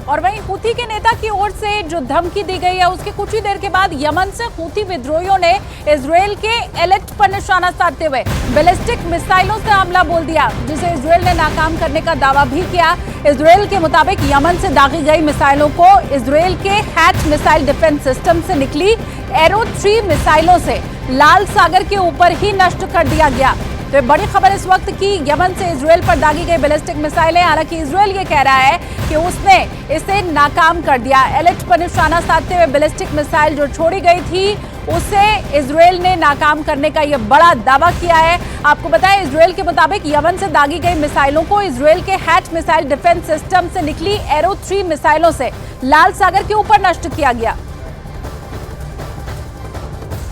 और वहीं हूथी के नेता की ओर से जो धमकी दी गई है उसके कुछ ही देर के बाद यमन से हूथी विद्रोहियों ने इजरायल के एलेक्ट पर निशाना साधते हुए बैलिस्टिक मिसाइलों से हमला बोल दिया, जिसे इजरायल ने नाकाम करने का दावा भी किया। इजरायल के मुताबिक यमन से दागी गई मिसाइलों को इजरायल के हैट मिसाइल डिफेंस सिस्टम से निकली एरो 3 मिसाइलों से लाल सागर के ऊपर ही नष्ट कर दिया गया। तो बड़ी खबर इस वक्त की यमन से इजरायल पर दागी गई बैलिस्टिक मिसाइलें, हालांकि इजरायल ये कह रहा है कि उसने इसे नाकाम कर दिया। एलेक्ट पर निशाना साधते हुए बैलिस्टिक मिसाइल जो छोड़ी गई थी उसे इजरायल ने नाकाम करने का यह बड़ा दावा किया है। आपको बताएं, इजरायल के मुताबिक यमन से दागी गई मिसाइलों को इजरायल के हैट मिसाइल डिफेंस सिस्टम से निकली एरो 3 मिसाइलों से लाल सागर के ऊपर नष्ट किया गया।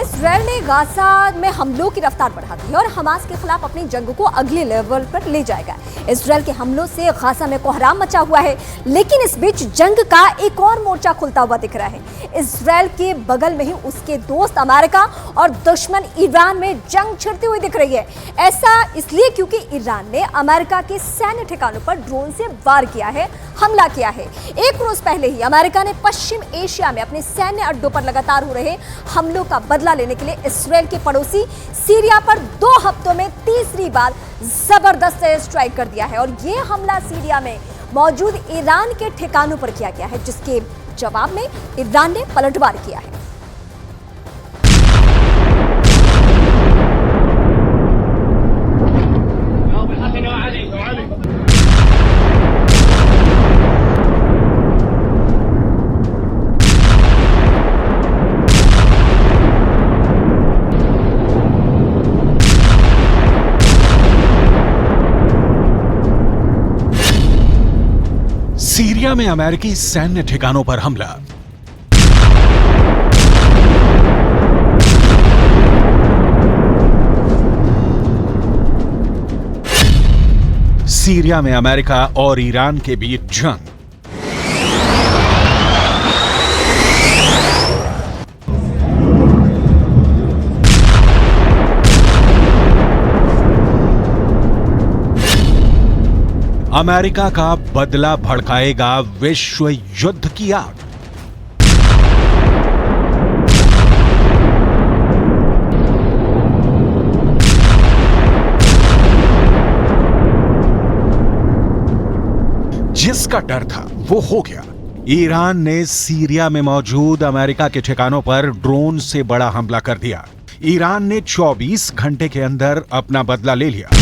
इजरायल ने गाजा में हमलों की रफ्तार बढ़ा दी है और हमास के खिलाफ अपनी जंग को अगले लेवल पर ले जाएगा। इजरायल के हमलों से गाजा में कोहराम मचा हुआ है, लेकिन इस बीच जंग का एक और मोर्चा खुलता हुआ दिख रहा है। इजरायल के बगल में ही उसके दोस्त अमेरिका और दुश्मन ईरान में जंग छिड़ती हुई दिख रही है। ऐसा इसलिए क्योंकि ईरान ने अमेरिका के सैन्य ठिकानों पर ड्रोन से वार किया है, हमला किया है। एक रोज पहले ही अमेरिका ने पश्चिम एशिया में अपने सैन्य अड्डों पर लगातार हो रहे हमलों का बदला लेने के लिए इजरायल के पड़ोसी सीरिया पर 2 हफ्तों में तीसरी बार जबरदस्त एयर स्ट्राइक कर दिया है। और ये हमला सीरिया में मौजूद ईरान के ठिकानों पर किया गया है, जिसके जवाब में ईरान ने पलटवार किया है। सीरिया में अमेरिकी सैन्य ठिकानों पर हमला। सीरिया में अमेरिका और ईरान के बीच जंग। अमेरिका का बदला भड़काएगा विश्व युद्ध की आग। जिसका डर था वो हो गया। ईरान ने सीरिया में मौजूद अमेरिका के ठिकानों पर ड्रोन से बड़ा हमला कर दिया। ईरान ने 24 घंटे के अंदर अपना बदला ले लिया।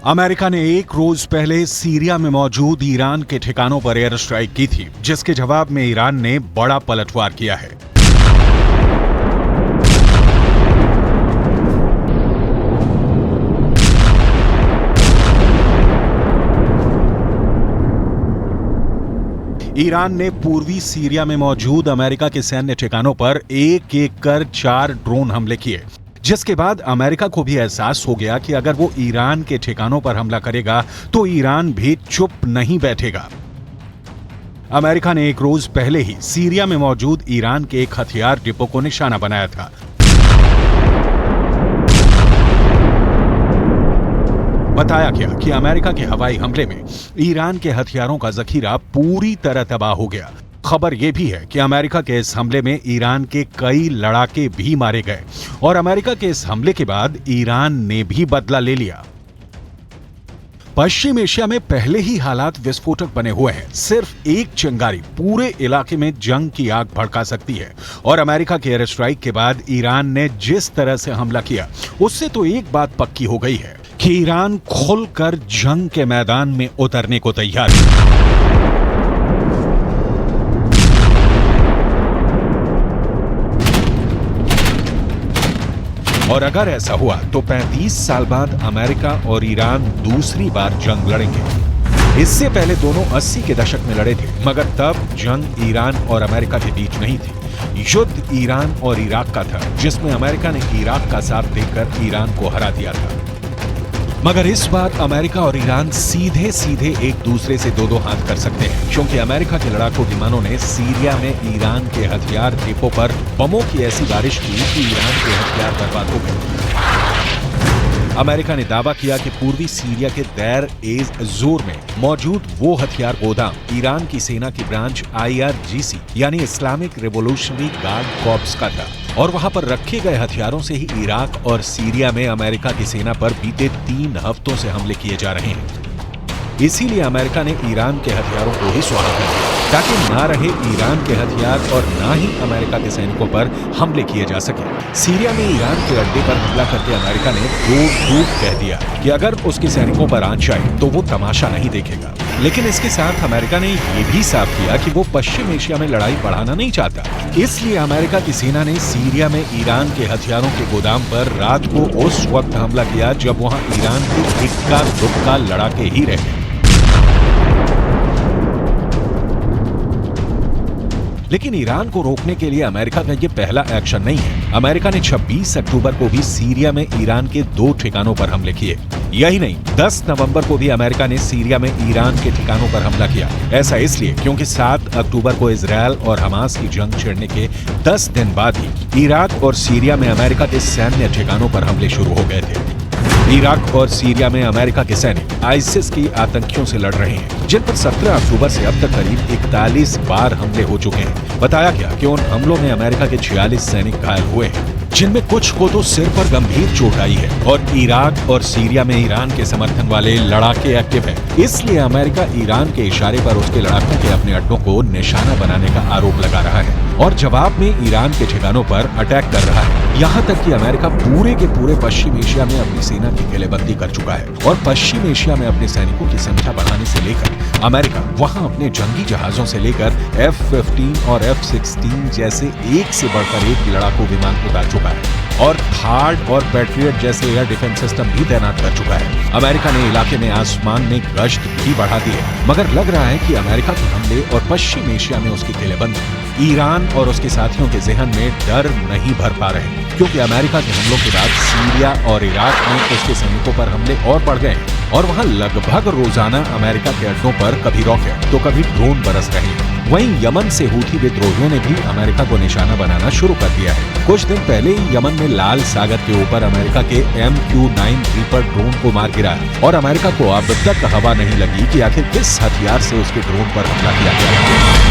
अमेरिका ने एक रोज पहले सीरिया में मौजूद ईरान के ठिकानों पर एयर स्ट्राइक की थी, जिसके जवाब में ईरान ने बड़ा पलटवार किया है। ईरान ने पूर्वी सीरिया में मौजूद अमेरिका के सैन्य ठिकानों पर एक एक कर 4 ड्रोन हमले किए, जिसके बाद अमेरिका को भी एहसास हो गया कि अगर वो ईरान के ठिकानों पर हमला करेगा तो ईरान भी चुप नहीं बैठेगा। अमेरिका ने एक रोज पहले ही सीरिया में मौजूद ईरान के एक हथियार डिपो को निशाना बनाया था। बताया गया कि अमेरिका के हवाई हमले में ईरान के हथियारों का जखीरा पूरी तरह तबाह हो गया। खबर यह भी है कि अमेरिका के इस हमले में ईरान के कई लड़ाके भी मारे गए और अमेरिका के इस हमले के बाद ईरान ने भी बदला ले लिया। पश्चिम एशिया में पहले ही हालात विस्फोटक बने हुए हैं। सिर्फ एक चिंगारी पूरे इलाके में जंग की आग भड़का सकती है और अमेरिका के एयर स्ट्राइक के बाद ईरान ने जिस तरह से हमला किया उससे तो एक बात पक्की हो गई है कि ईरान खुलकर जंग के मैदान में उतरने को तैयार है। और अगर ऐसा हुआ तो 35 साल बाद अमेरिका और ईरान दूसरी बार जंग लड़ेंगे। इससे पहले दोनों 80 के दशक में लड़े थे, मगर तब जंग ईरान और अमेरिका के बीच नहीं थी। युद्ध ईरान और इराक का था, जिसमें अमेरिका ने इराक का साथ देकर ईरान को हरा दिया था। मगर इस बार अमेरिका और ईरान सीधे सीधे एक दूसरे से दो हाथ कर सकते हैं, क्योंकि अमेरिका के लड़ाकू विमानों ने सीरिया में ईरान के हथियार डिपो पर बमों की ऐसी बारिश की कि ईरान के हथियार बर्बाद हो गए। अमेरिका ने दावा किया कि पूर्वी सीरिया के दैर एज जोर में मौजूद वो हथियार गोदाम ईरान की सेना की ब्रांच IRGC यानी इस्लामिक रिवॉल्यूशनरी गार्ड कॉर्प्स का था, और वहां पर रखे गए हथियारों से ही इराक और सीरिया में अमेरिका की सेना पर बीते 3 हफ्तों से हमले किए जा रहे हैं। इसीलिए अमेरिका ने ईरान के हथियारों को ही स्वाहा कर दिया, ताकि ना रहे ईरान के हथियार और ना ही अमेरिका के सैनिकों पर हमले किए जा सके। सीरिया में ईरान के अड्डे पर हमला करके अमेरिका ने दो कह दिया कि अगर उसके सैनिकों पर आंच आए तो वो तमाशा नहीं देखेगा। लेकिन इसके साथ अमेरिका ने ये भी साफ किया कि वो पश्चिम एशिया में लड़ाई बढ़ाना नहीं चाहता। इसलिए अमेरिका की सेना ने सीरिया में ईरान के हथियारों के गोदाम पर रात को उस वक्त हमला किया जब वहां ईरान के इक्का दुक्का लड़ाके ही रहे। लेकिन ईरान को रोकने के लिए अमेरिका का ये पहला एक्शन नहीं है। अमेरिका ने 26 अक्टूबर को भी सीरिया में ईरान के 2 ठिकानों पर हमले किए। यही नहीं, 10 नवंबर को भी अमेरिका ने सीरिया में ईरान के ठिकानों पर हमला किया। ऐसा इसलिए क्योंकि 7 अक्टूबर को इजरायल और हमास की जंग छिड़ने के 10 दिन बाद ही इराक और सीरिया में अमेरिका के सैन्य ठिकानों पर हमले शुरू हो गए थे। इराक और सीरिया में अमेरिका के सैनिक आईसिस की आतंकियों से लड़ रहे हैं, जिन पर 17 अक्टूबर से अब तक करीब 41 बार हमले हो चुके हैं। बताया गया कि उन हमलों में अमेरिका के 46 सैनिक घायल हुए हैं, जिनमें कुछ को तो सिर पर गंभीर चोट आई है। और इराक और सीरिया में ईरान के समर्थन वाले लड़ाके एक्टिव हैं। इसलिए अमेरिका ईरान के इशारे पर उसके लड़ाकों के अपने अड्डों को निशाना बनाने का आरोप लगा रहा है और जवाब में ईरान के ठिकानों पर अटैक कर रहा है। यहाँ तक कि अमेरिका पूरे के पूरे पश्चिम एशिया में अपनी सेना की घेरेबंदी कर चुका है और पश्चिम एशिया में अपने सैनिकों की संख्या बढ़ाने से लेकर अमेरिका वहाँ अपने जंगी जहाजों से लेकर F-15 और F-16 जैसे एक से बढ़कर एक लड़ाकू विमान उतार चुका है और थार्ड और पैट्रियट जैसे एयर डिफेंस सिस्टम भी तैनात कर चुका है। अमेरिका ने इलाके में आसमान में गश्त भी बढ़ा दी है, मगर लग रहा है कि अमेरिका के हमले और पश्चिम एशिया में उसकी घेरेबंदी ईरान और उसके साथियों के जहन में डर नहीं भर पा रहे, क्योंकि अमेरिका के हमलों के बाद सीरिया और इराक में उसके सैनिकों पर हमले और बढ़ गए और वहां लगभग रोजाना अमेरिका के अड्डों पर कभी रॉकेट तो कभी ड्रोन बरस रहे हैं। वहीं यमन से हूथी विद्रोहियों ने भी अमेरिका को निशाना बनाना शुरू कर दिया है। कुछ दिन पहले ही यमन में लाल सागर के ऊपर अमेरिका के MQ-9 रीपर ड्रोन को मार गिराया और अमेरिका को अब तक हवा नहीं लगी कि आखिर किस हथियार से उसके ड्रोन पर हमला किया गया।